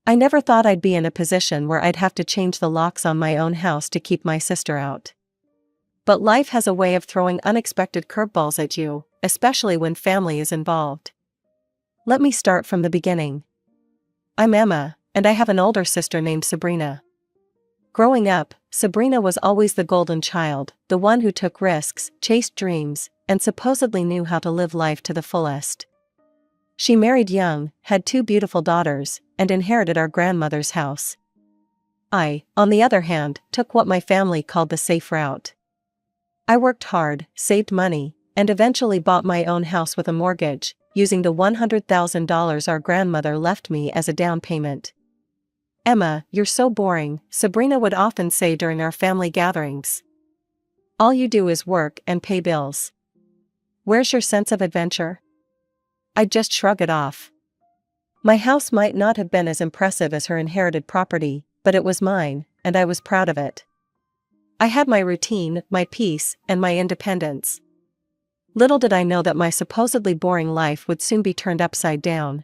I never thought I'd be in a position where I'd have to change the locks on my own house to keep my sister out. But life has a way of throwing unexpected curveballs at you, especially when family is involved. Let me start from the beginning. I'm Emma, and I have an older sister named Sabrina. Growing up, Sabrina was always the golden child, the one who took risks, chased dreams, and supposedly knew how to live life to the fullest. She married young, had 2 beautiful daughters, and inherited our grandmother's house. I, on the other hand, took what my family called the safe route. I worked hard, saved money, and eventually bought my own house with a mortgage, using the $100,000 our grandmother left me as a down payment. "Emma, you're so boring," Sabrina would often say during our family gatherings. "All you do is work and pay bills. Where's your sense of adventure?" I'd just shrug it off. My house might not have been as impressive as her inherited property, but it was mine, and I was proud of it. I had my routine, my peace, and my independence. Little did I know that my supposedly boring life would soon be turned upside down.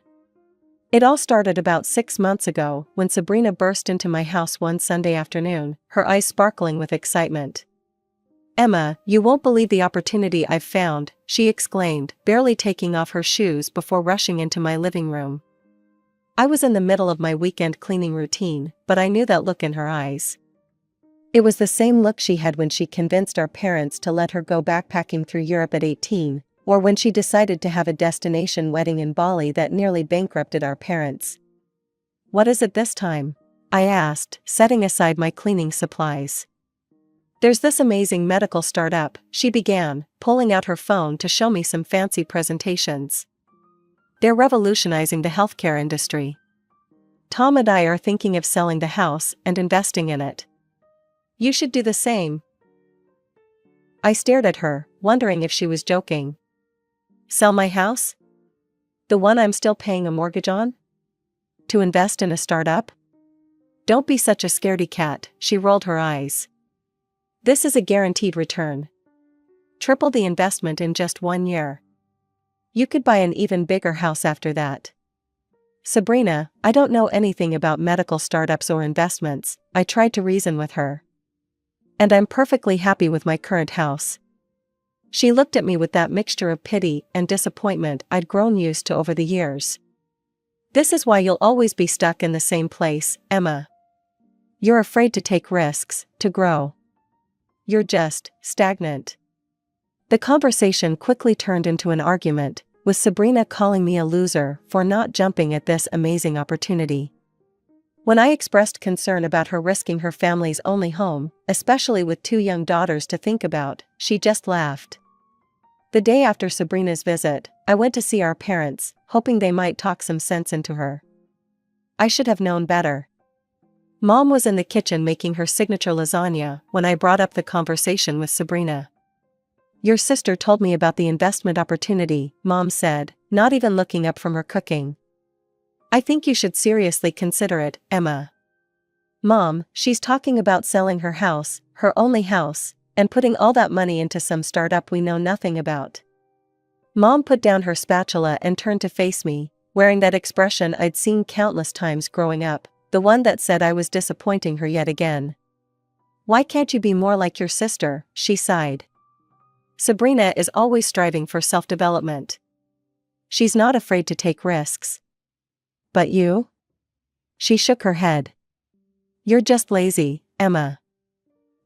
It all started about 6 months ago when Sabrina burst into my house one Sunday afternoon, her eyes sparkling with excitement. "Emma, you won't believe the opportunity I've found," she exclaimed, barely taking off her shoes before rushing into my living room. I was in the middle of my weekend cleaning routine, but I knew that look in her eyes. It was the same look she had when she convinced our parents to let her go backpacking through Europe at 18, or when she decided to have a destination wedding in Bali that nearly bankrupted our parents. "What is it this time?" I asked, setting aside my cleaning supplies. "There's this amazing medical startup," she began, pulling out her phone to show me some fancy presentations. "They're revolutionizing the healthcare industry. Tom and I are thinking of selling the house and investing in it. You should do the same." I stared at her, wondering if she was joking. Sell my house? The one I'm still paying a mortgage on? To invest in a startup? "Don't be such a scaredy cat," she rolled her eyes. "This is a guaranteed return. Triple the investment in just 1 year. You could buy an even bigger house after that." "Sabrina, I don't know anything about medical startups or investments," I tried to reason with her. "And I'm perfectly happy with my current house." She looked at me with that mixture of pity and disappointment I'd grown used to over the years. "This is why you'll always be stuck in the same place, Emma. You're afraid to take risks, to grow. You're just stagnant." The conversation quickly turned into an argument, with Sabrina calling me a loser for not jumping at this amazing opportunity. When I expressed concern about her risking her family's only home, especially with 2 young daughters to think about, she just laughed. The day after Sabrina's visit, I went to see our parents, hoping they might talk some sense into her. I should have known better. Mom was in the kitchen making her signature lasagna when I brought up the conversation with Sabrina. "Your sister told me about the investment opportunity," Mom said, not even looking up from her cooking. "I think you should seriously consider it, Emma." "Mom, she's talking about selling her house, her only house, and putting all that money into some startup we know nothing about." Mom put down her spatula and turned to face me, wearing that expression I'd seen countless times growing up, the one that said I was disappointing her yet again. "Why can't you be more like your sister?" she sighed. "Sabrina is always striving for self-development. She's not afraid to take risks. But you?" She shook her head. "You're just lazy, Emma.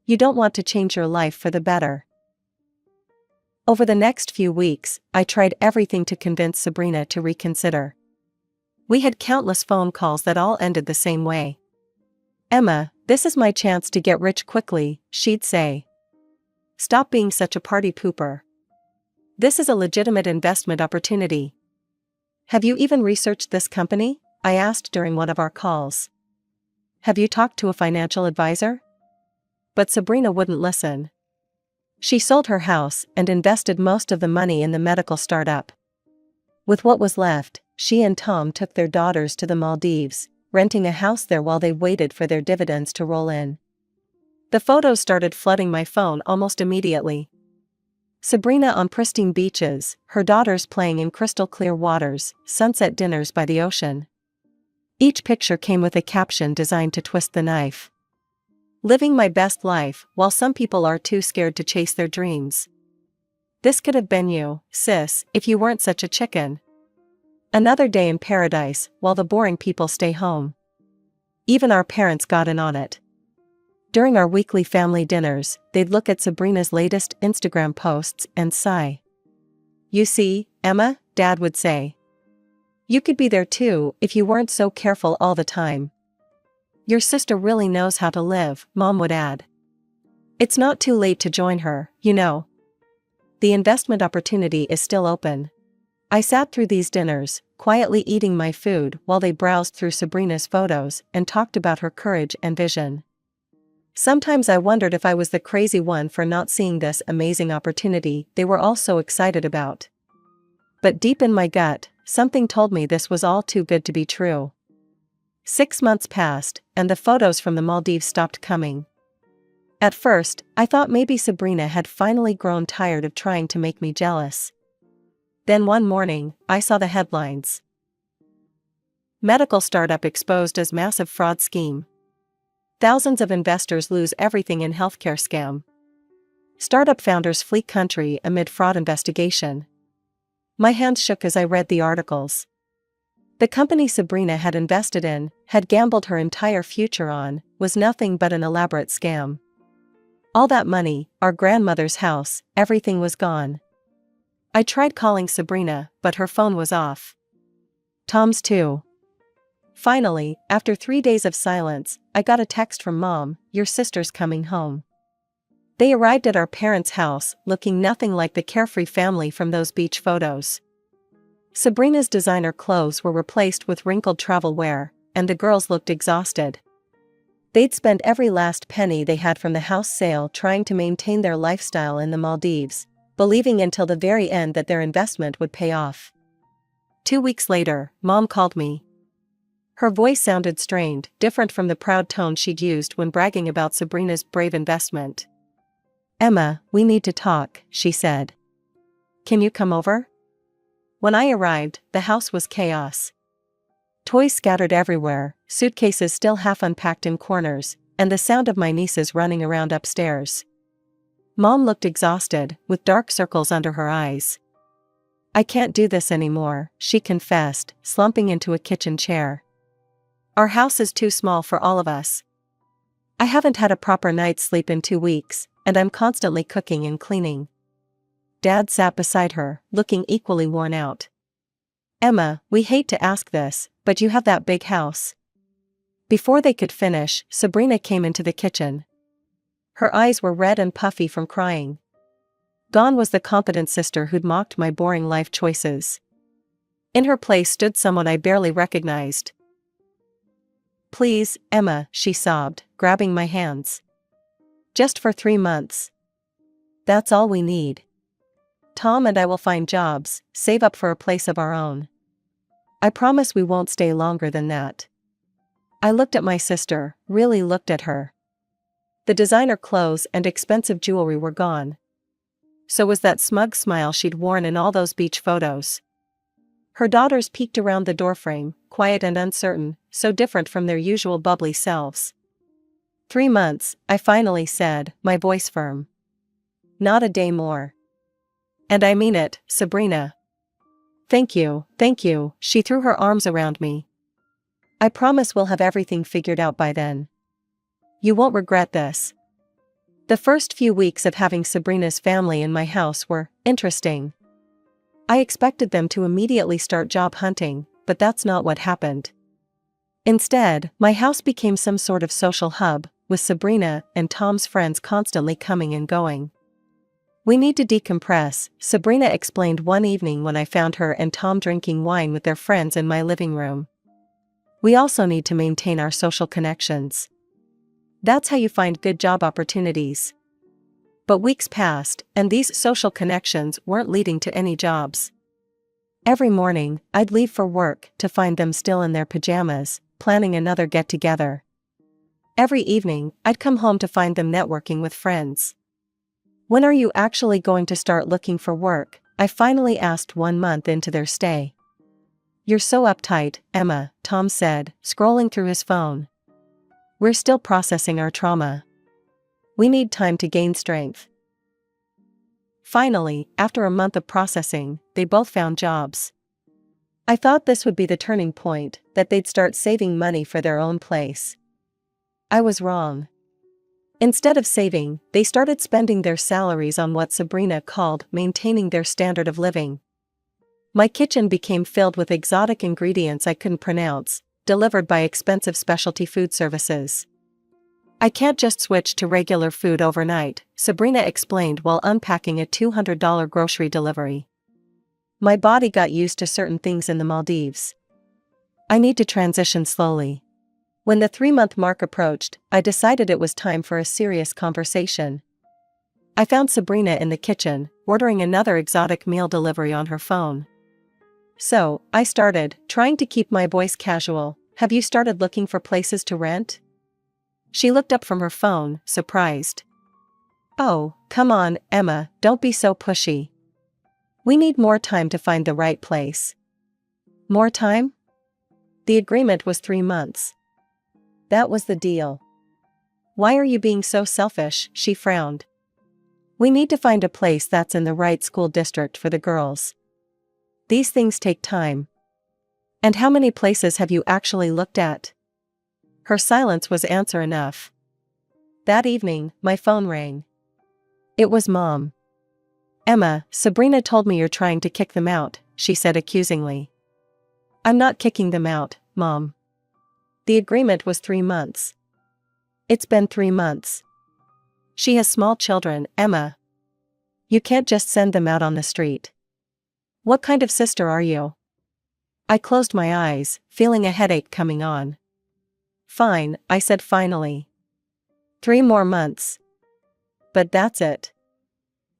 You don't want to change your life for the better." Over the next few weeks, I tried everything to convince Sabrina to reconsider. We had countless phone calls that all ended the same way. "Emma, this is my chance to get rich quickly," she'd say. "Stop being such a party pooper. This is a legitimate investment opportunity." "Have you even researched this company?" I asked during one of our calls. "Have you talked to a financial advisor?" But Sabrina wouldn't listen. She sold her house and invested most of the money in the medical startup. With what was left, she and Tom took their daughters to the Maldives, renting a house there while they waited for their dividends to roll in. The photos started flooding my phone almost immediately. Sabrina on pristine beaches, her daughters playing in crystal clear waters, sunset dinners by the ocean. Each picture came with a caption designed to twist the knife. Living my best life, while some people are too scared to chase their dreams. This could have been you, sis, if you weren't such a chicken. Another day in paradise, while the boring people stay home. Even our parents got in on it. During our weekly family dinners, they'd look at Sabrina's latest Instagram posts and sigh. You see, Emma, Dad would say. You could be there too if you weren't so careful all the time. Your sister really knows how to live, Mom would add. It's not too late to join her, you know. The investment opportunity is still open. I sat through these dinners, quietly eating my food while they browsed through Sabrina's photos and talked about her courage and vision. Sometimes I wondered if I was the crazy one for not seeing this amazing opportunity they were all so excited about. But deep in my gut, something told me this was all too good to be true. 6 months passed, and the photos from the Maldives stopped coming. At first, I thought maybe Sabrina had finally grown tired of trying to make me jealous. Then one morning, I saw the headlines. Medical startup exposed as massive fraud scheme. Thousands of investors lose everything in healthcare scam. Startup founders flee country amid fraud investigation. My hands shook as I read the articles. The company Sabrina had invested in, had gambled her entire future on, was nothing but an elaborate scam. All that money, our grandmother's house, everything was gone. I tried calling Sabrina, but her phone was off. Tom's too. Finally, after 3 days of silence, I got a text from Mom, your sister's coming home. They arrived at our parents' house, looking nothing like the carefree family from those beach photos. Sabrina's designer clothes were replaced with wrinkled travel wear, and the girls looked exhausted. They'd spent every last penny they had from the house sale trying to maintain their lifestyle in the Maldives, believing until the very end that their investment would pay off. 2 weeks later, Mom called me. Her voice sounded strained, different from the proud tone she'd used when bragging about Sabrina's brave investment. Emma, we need to talk, she said. Can you come over? When I arrived, the house was chaos. Toys scattered everywhere, suitcases still half unpacked in corners, and the sound of my nieces running around upstairs. Mom looked exhausted, with dark circles under her eyes. I can't do this anymore, she confessed, slumping into a kitchen chair. Our house is too small for all of us. I haven't had a proper night's sleep in 2 weeks, and I'm constantly cooking and cleaning. Dad sat beside her, looking equally worn out. Emma, we hate to ask this, but you have that big house. Before they could finish, Sabrina came into the kitchen. Her eyes were red and puffy from crying. Gone was the confident sister who'd mocked my boring life choices. In her place stood someone I barely recognized. Please, Emma, she sobbed, grabbing my hands. Just for 3 months. That's all we need. Tom and I will find jobs, save up for a place of our own. I promise we won't stay longer than that. I looked at my sister, really looked at her. The designer clothes and expensive jewelry were gone. So was that smug smile she'd worn in all those beach photos. Her daughters peeked around the doorframe, quiet and uncertain, so different from their usual bubbly selves. 3 months, I finally said, my voice firm. Not a day more. And I mean it, Sabrina. Thank you, she threw her arms around me. I promise we'll have everything figured out by then. You won't regret this. The first few weeks of having Sabrina's family in my house were interesting. I expected them to immediately start job hunting, but that's not what happened. Instead, my house became some sort of social hub, with Sabrina and Tom's friends constantly coming and going. We need to decompress, Sabrina explained one evening when I found her and Tom drinking wine with their friends in my living room. We also need to maintain our social connections. That's how you find good job opportunities. But weeks passed, and these social connections weren't leading to any jobs. Every morning, I'd leave for work to find them still in their pajamas, planning another get-together. Every evening, I'd come home to find them networking with friends. When are you actually going to start looking for work? I finally asked 1 month into their stay. You're so uptight, Emma, Tom said, scrolling through his phone. We're still processing our trauma. We need time to gain strength. Finally, after a month of processing, they both found jobs. I thought this would be the turning point, that they'd start saving money for their own place. I was wrong. Instead of saving, they started spending their salaries on what Sabrina called maintaining their standard of living. My kitchen became filled with exotic ingredients I couldn't pronounce, delivered by expensive specialty food services. I can't just switch to regular food overnight, Sabrina explained while unpacking a $200 grocery delivery. My body got used to certain things in the Maldives. I need to transition slowly. When the 3-month mark approached, I decided it was time for a serious conversation. I found Sabrina in the kitchen, ordering another exotic meal delivery on her phone. So, I started, trying to keep my voice casual. Have you started looking for places to rent? She looked up from her phone, surprised. Oh, come on, Emma, don't be so pushy. We need more time to find the right place. More time? The agreement was 3 months. That was the deal. Why are you being so selfish? She frowned. We need to find a place that's in the right school district for the girls. These things take time. And how many places have you actually looked at? Her silence was answer enough. That evening, my phone rang. It was Mom. Emma, Sabrina told me you're trying to kick them out, she said accusingly. I'm not kicking them out, Mom. The agreement was 3 months. It's been 3 months. She has small children, Emma. You can't just send them out on the street. What kind of sister are you? I closed my eyes, feeling a headache coming on. Fine, I said finally. 3 more months. But that's it.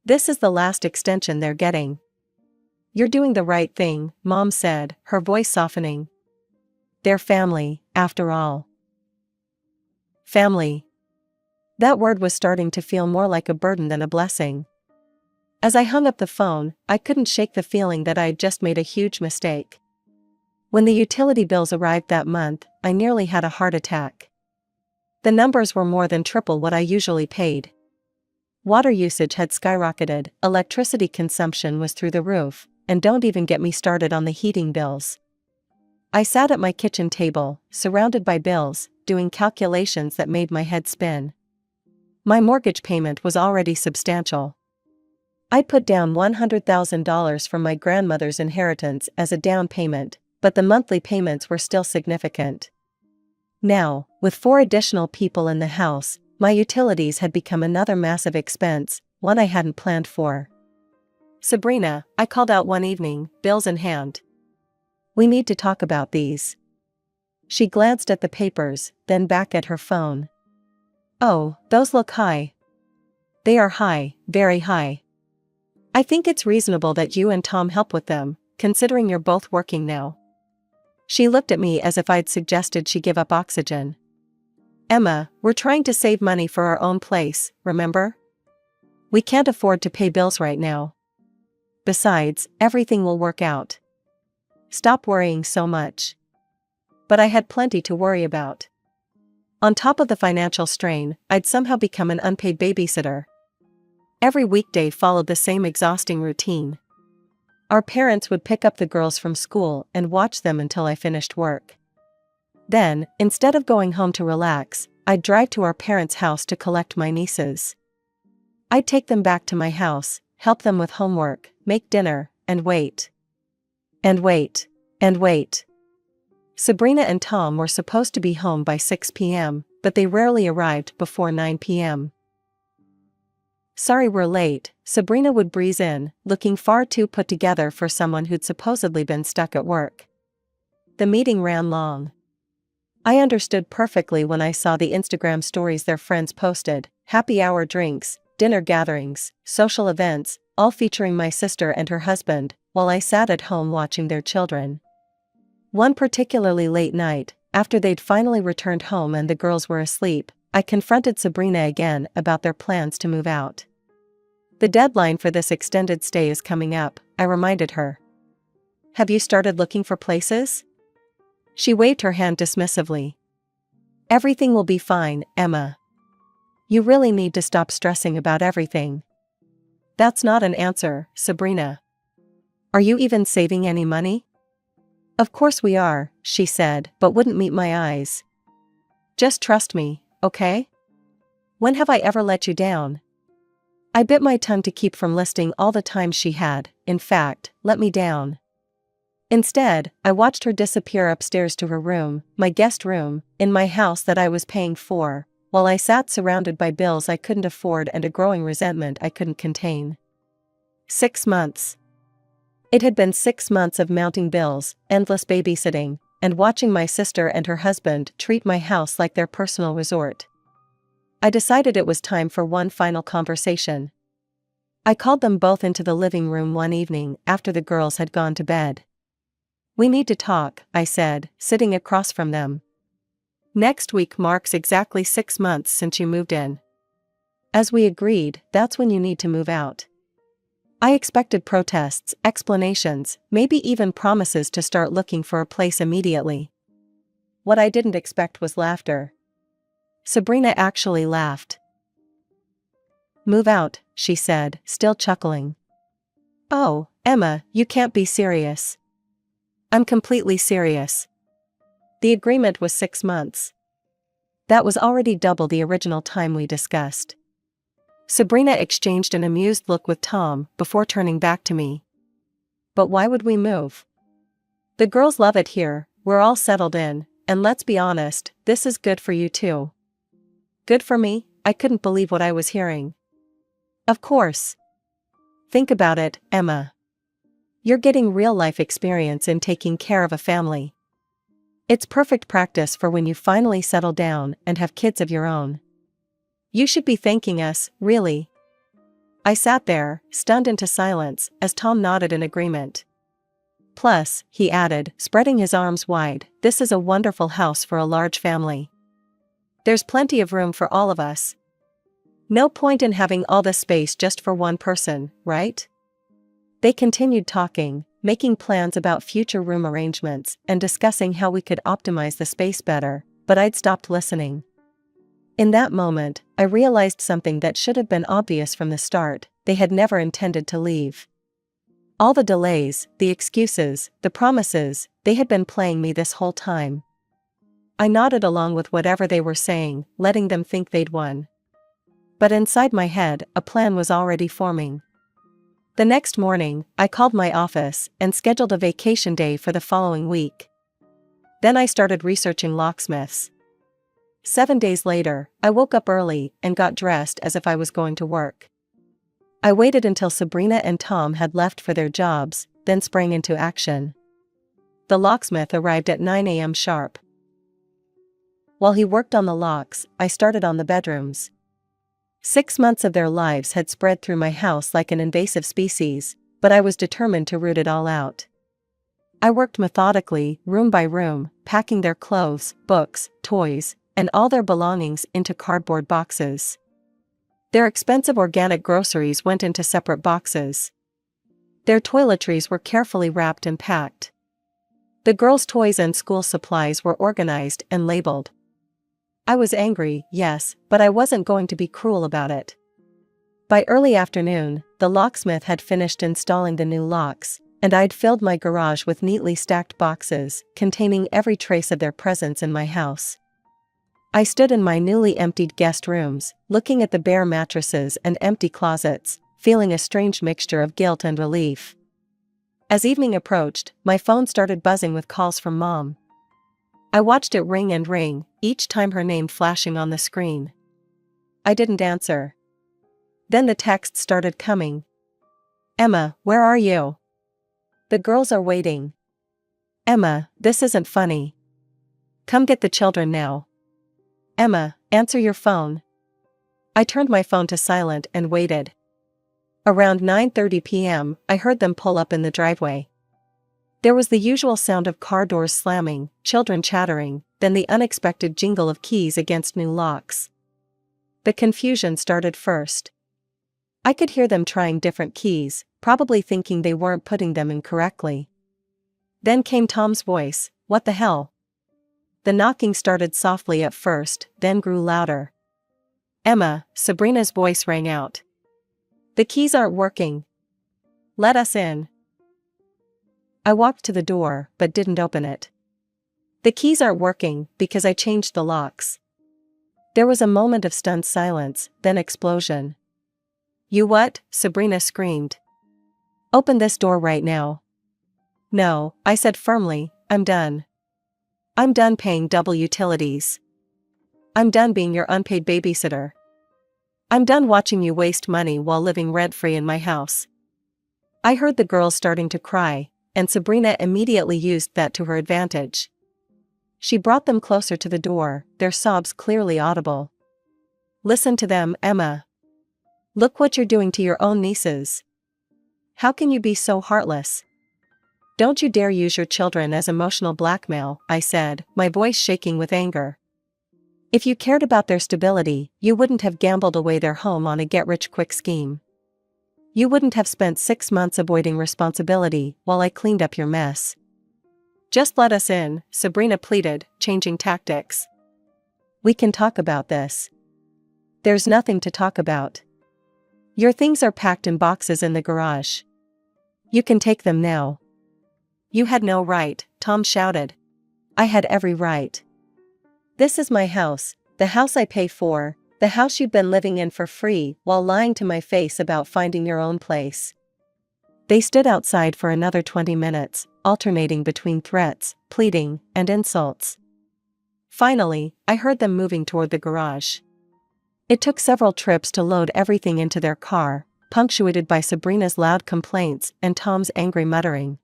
This is the last extension they're getting. You're doing the right thing, Mom said, her voice softening. They're family, after all. Family. That word was starting to feel more like a burden than a blessing. As I hung up the phone, I couldn't shake the feeling that I'd just made a huge mistake. When the utility bills arrived that month, I nearly had a heart attack. The numbers were more than triple what I usually paid. Water usage had skyrocketed, electricity consumption was through the roof, and don't even get me started on the heating bills. I sat at my kitchen table, surrounded by bills, doing calculations that made my head spin. My mortgage payment was already substantial. I'd put down $100,000 from my grandmother's inheritance as a down payment, but the monthly payments were still significant. Now, with 4 additional people in the house, my utilities had become another massive expense, one I hadn't planned for. Sabrina, I called out one evening, bills in hand. We need to talk about these. She glanced at the papers, then back at her phone. Oh, those look high. They are high, very high. I think it's reasonable that you and Tom help with them, considering you're both working now. She looked at me as if I'd suggested she give up oxygen. Emma, we're trying to save money for our own place, remember? We can't afford to pay bills right now. Besides, everything will work out. Stop worrying so much. But I had plenty to worry about. On top of the financial strain, I'd somehow become an unpaid babysitter. Every weekday followed the same exhausting routine. Our parents would pick up the girls from school and watch them until I finished work. Then, instead of going home to relax, I'd drive to our parents' house to collect my nieces. I'd take them back to my house, help them with homework, make dinner, and wait. And wait. And wait. Sabrina and Tom were supposed to be home by 6 p.m., but they rarely arrived before 9 p.m. Sorry we're late, Sabrina would breeze in, looking far too put together for someone who'd supposedly been stuck at work. The meeting ran long. I understood perfectly when I saw the Instagram stories their friends posted, happy hour drinks, dinner gatherings, social events, all featuring my sister and her husband, while I sat at home watching their children. One particularly late night, after they'd finally returned home and the girls were asleep, I confronted Sabrina again about their plans to move out. The deadline for this extended stay is coming up, I reminded her. Have you started looking for places? She waved her hand dismissively. Everything will be fine, Emma. You really need to stop stressing about everything. That's not an answer, Sabrina. Are you even saving any money? Of course we are, she said, but wouldn't meet my eyes. Just trust me, okay? When have I ever let you down? I bit my tongue to keep from listing all the times she had, in fact, let me down. Instead, I watched her disappear upstairs to her room, my guest room, in my house that I was paying for, while I sat surrounded by bills I couldn't afford and a growing resentment I couldn't contain. 6 months. It had been 6 months of mounting bills, endless babysitting, and watching my sister and her husband treat my house like their personal resort. I decided it was time for one final conversation. I called them both into the living room one evening after the girls had gone to bed. We need to talk, I said, sitting across from them. Next week marks exactly 6 months since you moved in. As we agreed, that's when you need to move out. I expected protests, explanations, maybe even promises to start looking for a place immediately. What I didn't expect was laughter. Sabrina actually laughed. Move out, she said, still chuckling. Oh, Emma, you can't be serious. I'm completely serious. The agreement was 6 months. That was already double the original time we discussed. Sabrina exchanged an amused look with Tom before turning back to me. But why would we move? The girls love it here, we're all settled in, and let's be honest, this is good for you too. Good for me? I couldn't believe what I was hearing. Of course. Think about it, Emma. You're getting real-life experience in taking care of a family. It's perfect practice for when you finally settle down and have kids of your own. You should be thanking us, really. I sat there, stunned into silence, as Tom nodded in agreement. Plus, he added, spreading his arms wide, this is a wonderful house for a large family. There's plenty of room for all of us. No point in having all this space just for one person, right? They continued talking, making plans about future room arrangements and discussing how we could optimize the space better, but I'd stopped listening. In that moment, I realized something that should have been obvious from the start: they had never intended to leave. All the delays, the excuses, the promises, they had been playing me this whole time. I nodded along with whatever they were saying, letting them think they'd won. But inside my head, a plan was already forming. The next morning, I called my office and scheduled a vacation day for the following week. Then I started researching locksmiths. 7 days later, I woke up early and got dressed as if I was going to work. I waited until Sabrina and Tom had left for their jobs, then sprang into action. The locksmith arrived at 9 a.m. sharp. While he worked on the locks, I started on the bedrooms. 6 months of their lives had spread through my house like an invasive species, but I was determined to root it all out. I worked methodically, room by room, packing their clothes, books, toys, and all their belongings into cardboard boxes. Their expensive organic groceries went into separate boxes. Their toiletries were carefully wrapped and packed. The girls' toys and school supplies were organized and labeled. I was angry, yes, but I wasn't going to be cruel about it. By early afternoon, the locksmith had finished installing the new locks, and I'd filled my garage with neatly stacked boxes, containing every trace of their presence in my house. I stood in my newly emptied guest rooms, looking at the bare mattresses and empty closets, feeling a strange mixture of guilt and relief. As evening approached, my phone started buzzing with calls from Mom. I watched it ring and ring, each time her name flashing on the screen. I didn't answer. Then the texts started coming. Emma, where are you? The girls are waiting. Emma, this isn't funny. Come get the children now. Emma, answer your phone. I turned my phone to silent and waited. Around 9:30 p.m., I heard them pull up in the driveway. There was the usual sound of car doors slamming, children chattering, then the unexpected jingle of keys against new locks. The confusion started first. I could hear them trying different keys, probably thinking they weren't putting them in correctly. Then came Tom's voice, "What the hell?" The knocking started softly at first, then grew louder. "Emma," Sabrina's voice rang out. "The keys aren't working. Let us in." I walked to the door, but didn't open it. "The keys aren't working, because I changed the locks." There was a moment of stunned silence, then explosion. "You what?" Sabrina screamed. "Open this door right now." "No," I said firmly, "I'm done. I'm done paying double utilities. I'm done being your unpaid babysitter. I'm done watching you waste money while living rent-free in my house." I heard the girls starting to cry, and Sabrina immediately used that to her advantage. She brought them closer to the door, their sobs clearly audible. "Listen to them, Emma. Look what you're doing to your own nieces. How can you be so heartless? Don't you dare use your children as emotional blackmail," I said, my voice shaking with anger. "If you cared about their stability, you wouldn't have gambled away their home on a get-rich-quick scheme. You wouldn't have spent 6 months avoiding responsibility while I cleaned up your mess." "Just let us in," Sabrina pleaded, changing tactics. "We can talk about this." "There's nothing to talk about. Your things are packed in boxes in the garage. You can take them now." "You had no right," Tom shouted. "I had every right. This is my house, the house I pay for, the house you've been living in for free while lying to my face about finding your own place." They stood outside for another 20 minutes, alternating between threats, pleading, and insults. Finally, I heard them moving toward the garage. It took several trips to load everything into their car, punctuated by Sabrina's loud complaints and Tom's angry muttering.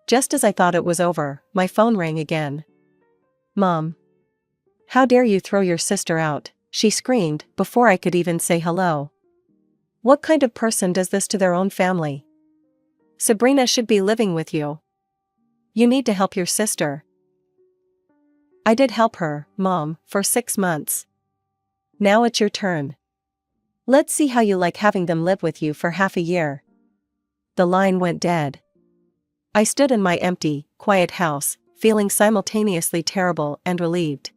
Just as I thought it was over, my phone rang again. "Mom. How dare you throw your sister out?" she screamed before I could even say hello. "What kind of person does this to their own family? Sabrina should be living with you. You need to help your sister." "I did help her, Mom, for 6 months. Now it's your turn. Let's see how you like having them live with you for half a year." The line went dead. I stood in my empty, quiet house, feeling simultaneously terrible and relieved.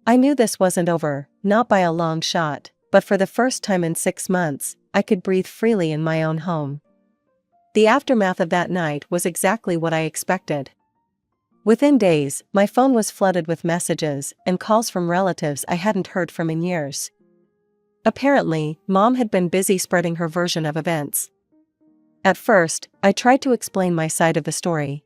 I knew this wasn't over, not by a long shot, but for the first time in 6 months, I could breathe freely in my own home. The aftermath of that night was exactly what I expected. Within days, my phone was flooded with messages and calls from relatives I hadn't heard from in years. Apparently, Mom had been busy spreading her version of events. At first, I tried to explain my side of the story.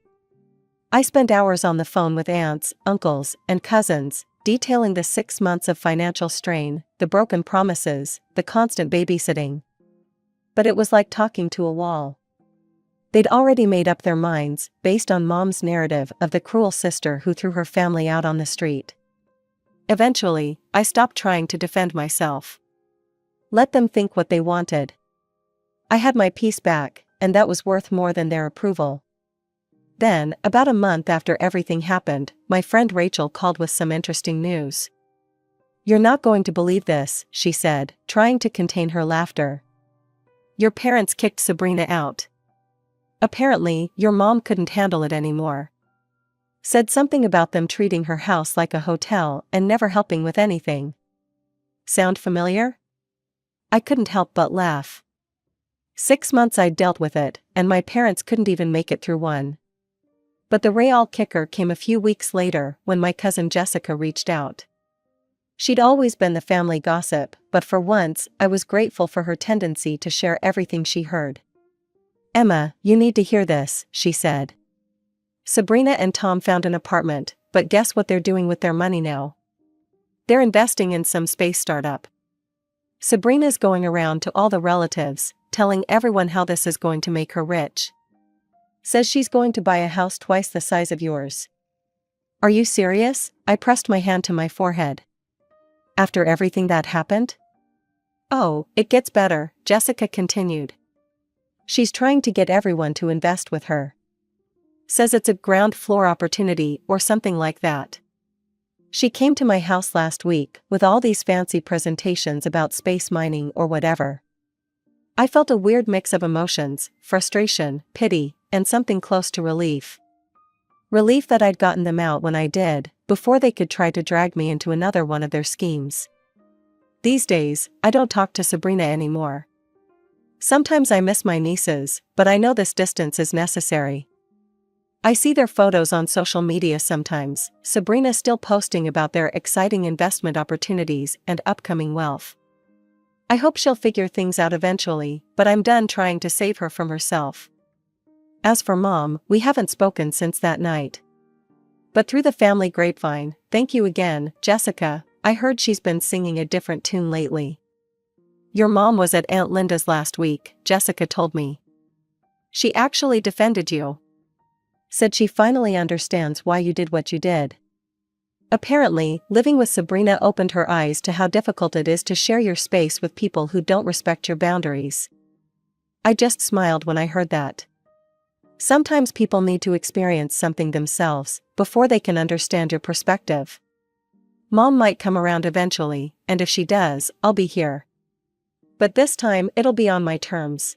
I spent hours on the phone with aunts, uncles, and cousins, detailing the 6 months of financial strain, the broken promises, the constant babysitting. But it was like talking to a wall. They'd already made up their minds, based on Mom's narrative of the cruel sister who threw her family out on the street. Eventually, I stopped trying to defend myself. Let them think what they wanted. I had my peace back, and that was worth more than their approval. Then, about a month after everything happened, my friend Rachel called with some interesting news. "You're not going to believe this," she said, trying to contain her laughter. "Your parents kicked Sabrina out. Apparently, your mom couldn't handle it anymore. Said something about them treating her house like a hotel and never helping with anything." Sound familiar? I couldn't help but laugh. 6 months I'd dealt with it, and my parents couldn't even make it through one. But the real kicker came a few weeks later when my cousin Jessica reached out. She'd always been the family gossip, but for once I was grateful for her tendency to share everything she heard. "Emma, you need to hear this," she said. "Sabrina and Tom found an apartment, but guess what they're doing with their money now? They're investing in some space startup. Sabrina's going around to all the relatives, telling everyone how this is going to make her rich. Says she's going to buy a house twice the size of yours." "Are you serious?" I pressed my hand to my forehead. "After everything that happened?" "Oh, it gets better," Jessica continued. "She's trying to get everyone to invest with her. Says it's a ground floor opportunity or something like that. She came to my house last week with all these fancy presentations about space mining or whatever." I felt a weird mix of emotions, frustration, pity, and something close to relief. Relief that I'd gotten them out when I did, before they could try to drag me into another one of their schemes. These days, I don't talk to Sabrina anymore. Sometimes I miss my nieces, but I know this distance is necessary. I see their photos on social media sometimes, Sabrina still posting about their exciting investment opportunities and upcoming wealth. I hope she'll figure things out eventually, but I'm done trying to save her from herself. As for Mom, we haven't spoken since that night. But through the family grapevine, thank you again, Jessica, I heard she's been singing a different tune lately. Your mom was at Aunt Linda's last week, Jessica told me. She actually defended you. Said she finally understands why you did what you did. Apparently, living with Sabrina opened her eyes to how difficult it is to share your space with people who don't respect your boundaries. I just smiled when I heard that. Sometimes people need to experience something themselves before they can understand your perspective. Mom might come around eventually, and if she does, I'll be here. But this time it'll be on my terms.